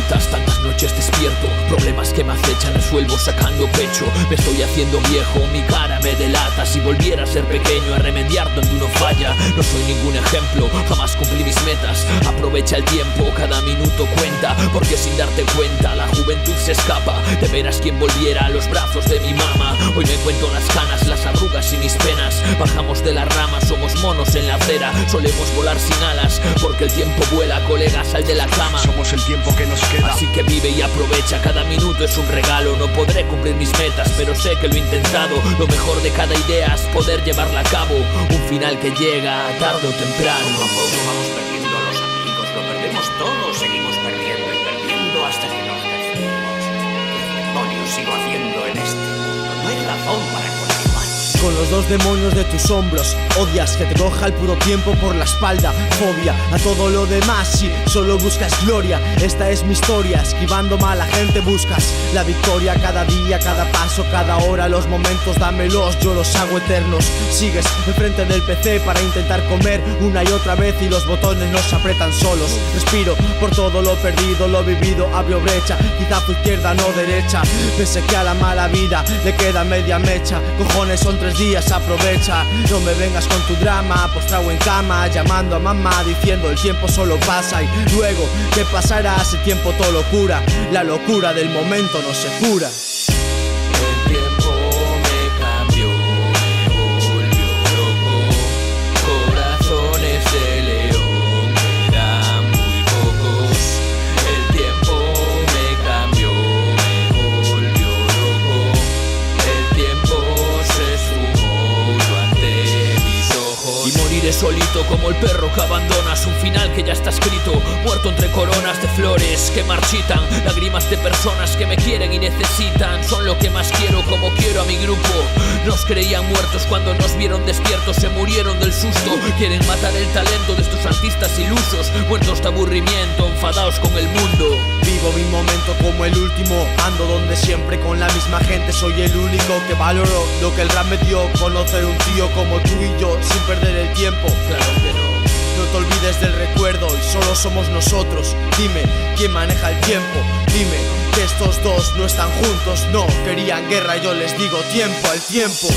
vueltas, tantas noches despierto, problemas que me acechan, resuelvo sacando pecho. Me estoy haciendo viejo, mi cara me delata. Si volviera a ser pequeño, a remediar donde uno falla. No soy ningún ejemplo, jamás cumplí mis metas. Aprovecha el tiempo, cada minuto cuenta, porque sin darte cuenta la juventud se escapa. De veras quien volviera a los brazos de mi mamá. Hoy me cuento las canas, las arrugas y mis penas. Bajamos de las ramas, somos monos en la acera. Solemos volar sin alas, porque el tiempo vuela, colega, sal de la cama. Somos el tiempo que nos queda. Así que vive y aprovecha, cada minuto es un regalo. No podré cumplir mis metas, pero sé que lo he intentado. Lo mejor de cada idea es poder llevarla a cabo. Un final que llega tarde o temprano. Poco a poco vamos perdiendo a los amigos, lo perdemos todo, seguimos perdiendo y perdiendo hasta que nos decidimos. ¿Qué demonios sigo haciendo en este mundo? No hay razón para continuar. Con los dos demonios de tus hombros, odias que te coja el puro tiempo por la espalda. Fobia a todo lo demás, si solo buscas gloria. Esta es mi historia, esquivando mala gente buscas la victoria. Cada día, cada paso, cada hora, los momentos dámelos, yo los hago eternos. Sigues enfrente del PC para intentar comer una y otra vez y los botones nos apretan solos. Respiro por todo lo perdido, lo vivido, abro brecha. Quizá fue izquierda, no derecha. Pensé que a la mala vida le queda media mecha. Cojones, son 3 días, aprovecha. No me vengas con tu drama, postrado en cama, llamando a mamá, diciendo el tiempo solo pasa. Y luego, ¿qué pasará? Ese tiempo todo lo cura. La locura del momento no se cura. El tiempo me cambió, me volvió loco. Corazones de león quedan muy pocos. El tiempo me cambió, me volvió loco. El tiempo se sumó ante mis ojos. Y moriré solito como el perro que abandonas. Un final que ya está escrito, muerto entre coronas de flores que marchitan. Lágrimas de personas que me quieren y necesitan. Son lo que más quiero, como quiero a mi grupo. Nos creían muertos cuando nos vieron despiertos. Se murieron del susto. Quieren matar el talento de estos artistas ilusos, muertos de aburrimiento, enfadados con el mundo. Vivo mi momento como el último. Ando donde siempre con la misma gente. Soy el único que valoro lo que el rap me dio. Conocer un tío como tú y yo sin perder el tiempo. Claro que no. No te olvides del recuerdo y solo somos nosotros. Dime, ¿quién maneja el tiempo? Dime que estos dos no están juntos. No, querían guerra, yo les digo tiempo al tiempo.